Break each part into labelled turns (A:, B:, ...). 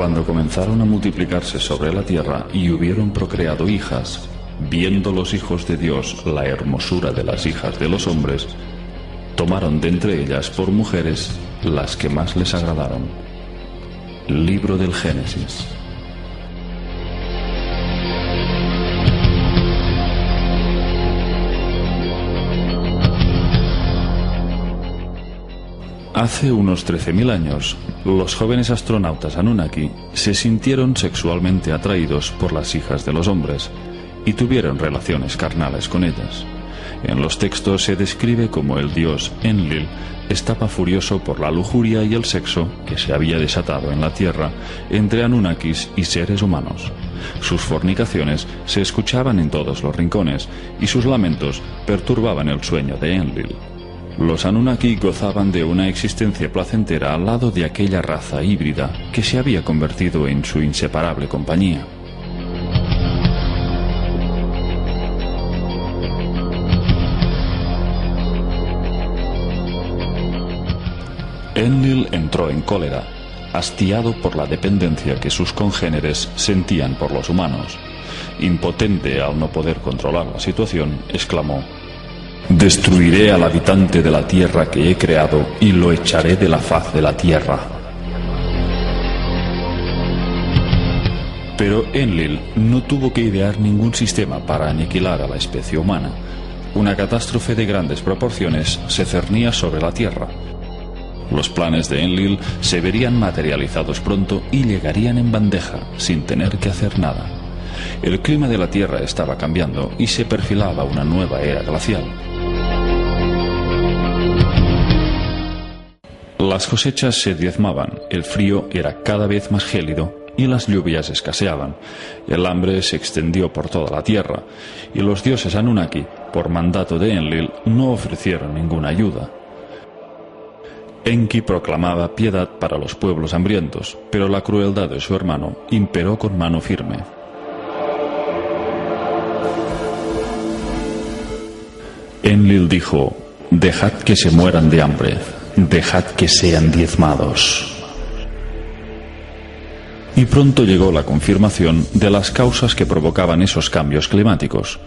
A: Cuando comenzaron a multiplicarse sobre la tierra y hubieron procreado hijas, viendo los hijos de Dios la hermosura de las hijas de los hombres, tomaron de entre ellas por mujeres las que más les agradaron. Libro del Génesis. Hace unos 13.000 años, los jóvenes astronautas Anunnaki se sintieron sexualmente atraídos por las hijas de los hombres y tuvieron relaciones carnales con ellas. En los textos se describe como el dios Enlil estaba furioso por la lujuria y el sexo que se había desatado en la tierra entre Anunnakis y seres humanos. Sus fornicaciones se escuchaban en todos los rincones y sus lamentos perturbaban el sueño de Enlil. Los Anunnaki gozaban de una existencia placentera al lado de aquella raza híbrida que se había convertido en su inseparable compañía. Enlil entró en cólera, hastiado por la dependencia que sus congéneres sentían por los humanos. Impotente al no poder controlar la situación, exclamó: «Destruiré al habitante de la tierra que he creado y lo echaré de la faz de la tierra». Pero Enlil no tuvo que idear ningún sistema para aniquilar a la especie humana. Una catástrofe de grandes proporciones se cernía sobre la tierra. Los planes de Enlil se verían materializados pronto y llegarían en bandeja, sin tener que hacer nada. El clima de la Tierra estaba cambiando y se perfilaba una nueva era glacial. Las cosechas se diezmaban, el frío era cada vez más gélido y las lluvias escaseaban. El hambre se extendió por toda la Tierra y los dioses Anunnaki, por mandato de Enlil, no ofrecieron ninguna ayuda. Enki proclamaba piedad para los pueblos hambrientos, pero la crueldad de su hermano imperó con mano firme. Enlil dijo: «Dejad que se mueran de hambre, dejad que sean diezmados». Y pronto llegó la confirmación de las causas que provocaban esos cambios climáticos.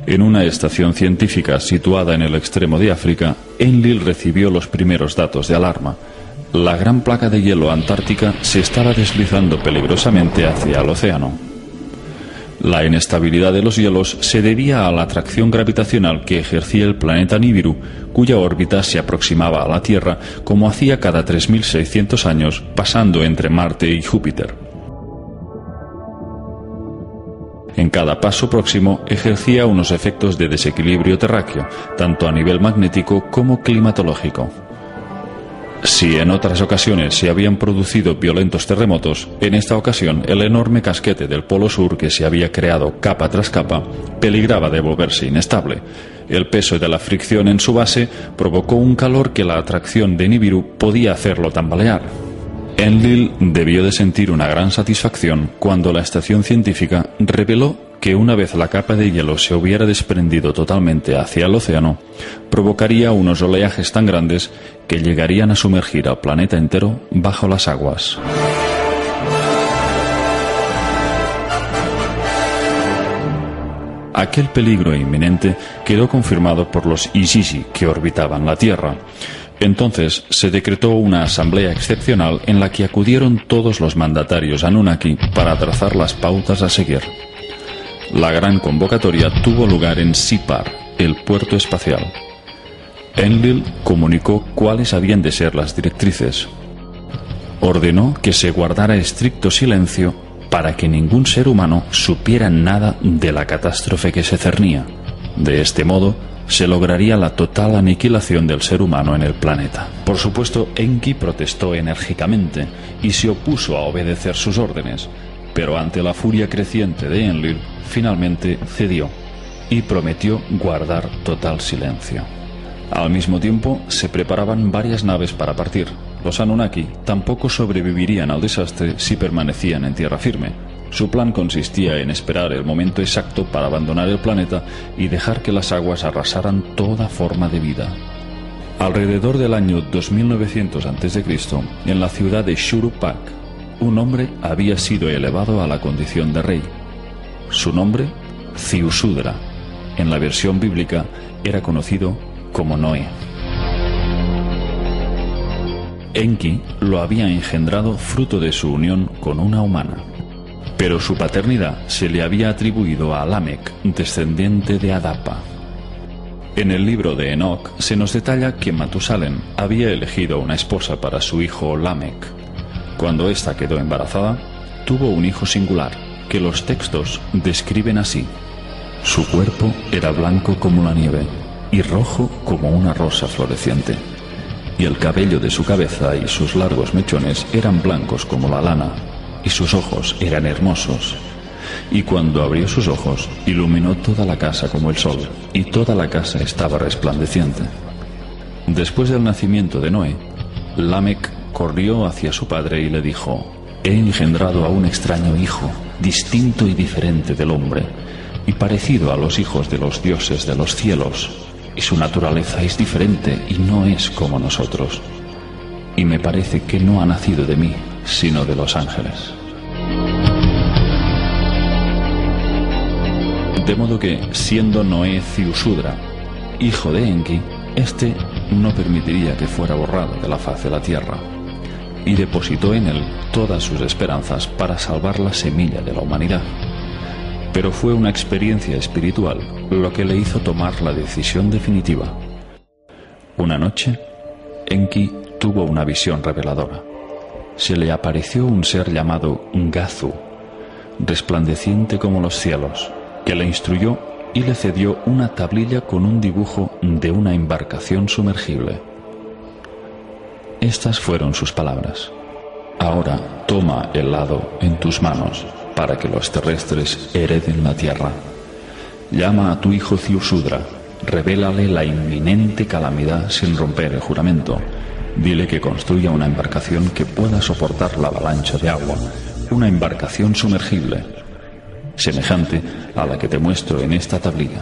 A: En una estación científica situada en el extremo de África, Enlil recibió los primeros datos de alarma. La gran placa de hielo antártica se estaba deslizando peligrosamente hacia el océano. La inestabilidad de los hielos se debía a la atracción gravitacional que ejercía el planeta Nibiru, cuya órbita se aproximaba a la Tierra como hacía cada 3.600 años, pasando entre Marte y Júpiter. En cada paso próximo ejercía unos efectos de desequilibrio terráqueo, tanto a nivel magnético como climatológico. Si en otras ocasiones se habían producido violentos terremotos, en esta ocasión el enorme casquete del Polo Sur que se había creado capa tras capa peligraba de volverse inestable. El peso de la fricción en su base provocó un calor que la atracción de Nibiru podía hacerlo tambalear. Enlil debió de sentir una gran satisfacción cuando la estación científica reveló que una vez la capa de hielo se hubiera desprendido totalmente hacia el océano, provocaría unos oleajes tan grandes que llegarían a sumergir al planeta entero bajo las aguas. Aquel peligro inminente quedó confirmado por los Izizi que orbitaban la Tierra. Entonces se decretó una asamblea excepcional en la que acudieron todos los mandatarios Anunnaki para trazar las pautas a seguir. La gran convocatoria tuvo lugar en Sipar, el puerto espacial. Enlil comunicó cuáles habían de ser las directrices. Ordenó que se guardara estricto silencio para que ningún ser humano supiera nada de la catástrofe que se cernía. De este modo, se lograría la total aniquilación del ser humano en el planeta. Por supuesto, Enki protestó enérgicamente y se opuso a obedecer sus órdenes, pero ante la furia creciente de Enlil, finalmente cedió y prometió guardar total silencio. Al mismo tiempo, se preparaban varias naves para partir. Los Anunnaki tampoco sobrevivirían al desastre si permanecían en tierra firme. Su plan consistía en esperar el momento exacto para abandonar el planeta y dejar que las aguas arrasaran toda forma de vida. Alrededor del año 2900 a.C., en la ciudad de Shuruppak, un hombre había sido elevado a la condición de rey. Su nombre, Ziusudra. En la versión bíblica era conocido como Noé. Enki lo había engendrado fruto de su unión con una humana, pero su paternidad se le había atribuido a Lamec, descendiente de Adapa. En el libro de Enoc se nos detalla que Matusalén había elegido una esposa para su hijo Lamec. Cuando ésta quedó embarazada, tuvo un hijo singular, que los textos describen así: su cuerpo era blanco como la nieve y rojo como una rosa floreciente, y el cabello de su cabeza y sus largos mechones eran blancos como la lana, y sus ojos eran hermosos. Y cuando abrió sus ojos, iluminó toda la casa como el sol, y toda la casa estaba resplandeciente. Después del nacimiento de Noé, Lamec corrió hacia su padre y le dijo: he engendrado a un extraño hijo, distinto y diferente del hombre, y parecido a los hijos de los dioses de los cielos, y su naturaleza es diferente y no es como nosotros. Y me parece que no ha nacido de mí, sino de los ángeles. De modo que, siendo Noé Ziusudra, hijo de Enki, éste no permitiría que fuera borrado de la faz de la tierra, y depositó en él todas sus esperanzas para salvar la semilla de la humanidad. Pero fue una experiencia espiritual lo que le hizo tomar la decisión definitiva. Una noche, Enki tuvo una visión reveladora. Se le apareció un ser llamado Ngazu, resplandeciente como los cielos, que le instruyó y le cedió una tablilla con un dibujo de una embarcación sumergible. Estas fueron sus palabras: ahora toma el lado en tus manos para que los terrestres hereden la tierra. Llama a tu hijo Ziusudra, revélale la inminente calamidad sin romper el juramento. Dile que construya una embarcación que pueda soportar la avalancha de agua, una embarcación sumergible, semejante a la que te muestro en esta tablilla,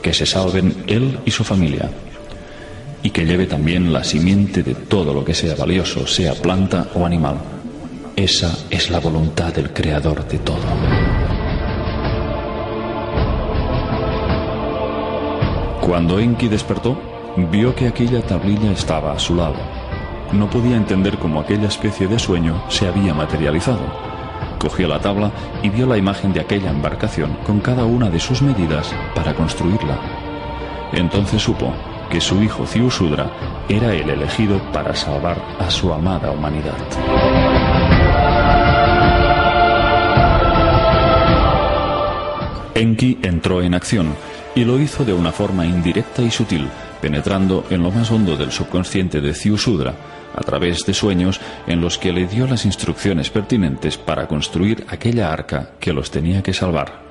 A: que se salven él y su familia, y que lleve también la simiente de todo lo que sea valioso, sea planta o animal. Esa es la voluntad del Creador de todo. Cuando Enki despertó, vio que aquella tablilla estaba a su lado. No podía entender cómo aquella especie de sueño se había materializado. Cogió la tabla y vio la imagen de aquella embarcación con cada una de sus medidas para construirla. Entonces supo que su hijo Ziusudra era el elegido para salvar a su amada humanidad. Enki entró en acción y lo hizo de una forma indirecta y sutil, penetrando en lo más hondo del subconsciente de Ziusudra, a través de sueños en los que le dio las instrucciones pertinentes para construir aquella arca que los tenía que salvar.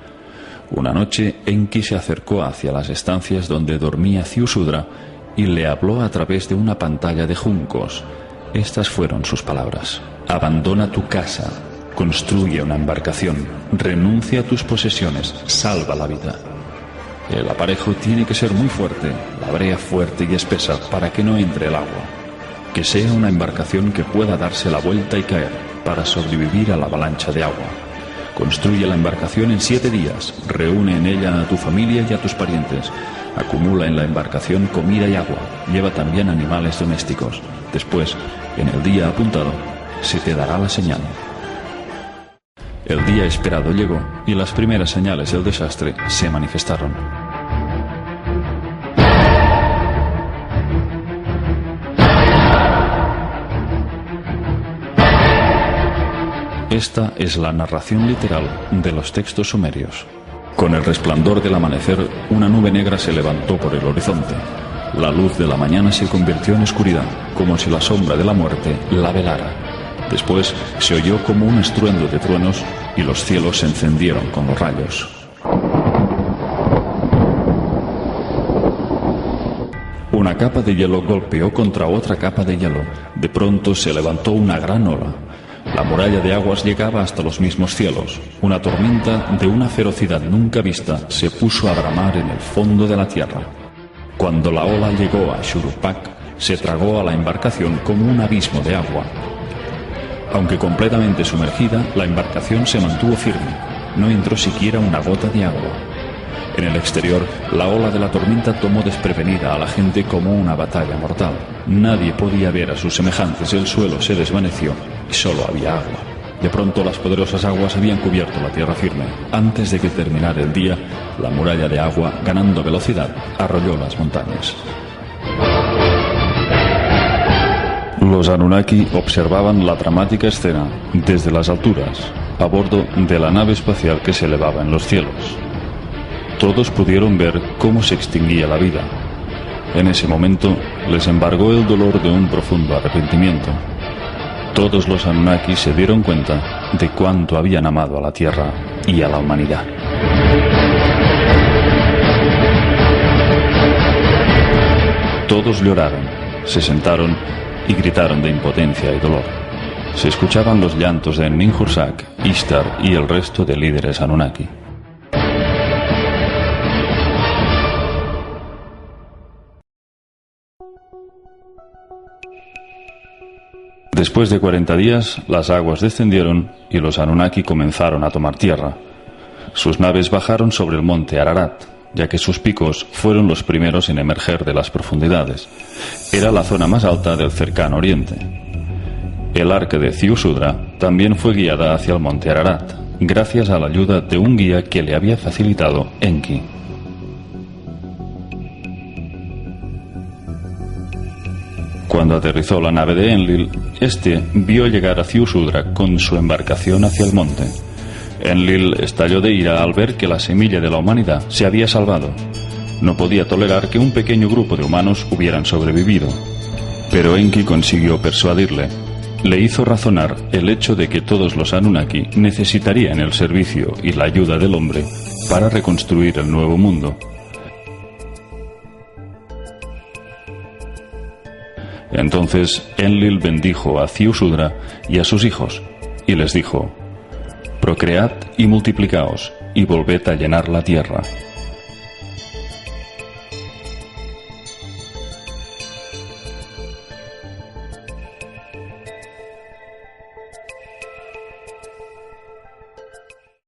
A: Una noche, Enki se acercó hacia las estancias donde dormía Ziusudra y le habló a través de una pantalla de juncos. Estas fueron sus palabras: abandona tu casa, construye una embarcación, renuncia a tus posesiones, salva la vida. El aparejo tiene que ser muy fuerte, la brea fuerte y espesa para que no entre el agua. Que sea una embarcación que pueda darse la vuelta y caer para sobrevivir a la avalancha de agua. Construye la embarcación en 7 días, reúne en ella a tu familia y a tus parientes. Acumula en la embarcación comida y agua, lleva también animales domésticos. Después, en el día apuntado, se te dará la señal. El día esperado llegó y las primeras señales del desastre se manifestaron. Esta es la narración literal de los textos sumerios. Con el resplandor del amanecer, una nube negra se levantó por el horizonte. La luz de la mañana se convirtió en oscuridad, como si la sombra de la muerte la velara. Después se oyó como un estruendo de truenos y los cielos se encendieron con los rayos. Una capa de hielo golpeó contra otra capa de hielo. De pronto se levantó una gran ola. La muralla de aguas llegaba hasta los mismos cielos. Una tormenta de una ferocidad nunca vista se puso a bramar en el fondo de la tierra. Cuando la ola llegó a Shuruppak, se tragó a la embarcación como un abismo de agua. Aunque completamente sumergida, la embarcación se mantuvo firme. No entró siquiera una gota de agua. En el exterior, la ola de la tormenta tomó desprevenida a la gente como una batalla mortal. Nadie podía ver a sus semejantes, el suelo se desvaneció y solo había agua. De pronto las poderosas aguas habían cubierto la tierra firme. Antes de que terminara el día, la muralla de agua, ganando velocidad, arrolló las montañas. Los Anunnaki observaban la dramática escena desde las alturas, a bordo de la nave espacial que se elevaba en los cielos. Todos pudieron ver cómo se extinguía la vida. En ese momento les embargó el dolor de un profundo arrepentimiento. Todos los Anunnaki se dieron cuenta de cuánto habían amado a la Tierra y a la humanidad. Todos lloraron, se sentaron y gritaron de impotencia y dolor. Se escuchaban los llantos de Ninhursag, Ishtar y el resto de líderes Anunnaki. Después de 40 días, las aguas descendieron y los Anunnaki comenzaron a tomar tierra. Sus naves bajaron sobre el monte Ararat, ya que sus picos fueron los primeros en emerger de las profundidades. Era la zona más alta del cercano oriente. El arca de Ziusudra también fue guiada hacia el monte Ararat, gracias a la ayuda de un guía que le había facilitado Enki. Cuando aterrizó la nave de Enlil, este vio llegar a Ziusudra con su embarcación hacia el monte. Enlil estalló de ira al ver que la semilla de la humanidad se había salvado. No podía tolerar que un pequeño grupo de humanos hubieran sobrevivido. Pero Enki consiguió persuadirle. Le hizo razonar el hecho de que todos los Anunnaki necesitarían el servicio y la ayuda del hombre para reconstruir el nuevo mundo. Entonces Enlil bendijo a Ziusudra y a sus hijos, y les dijo: procread y multiplicaos, y volved a llenar la tierra.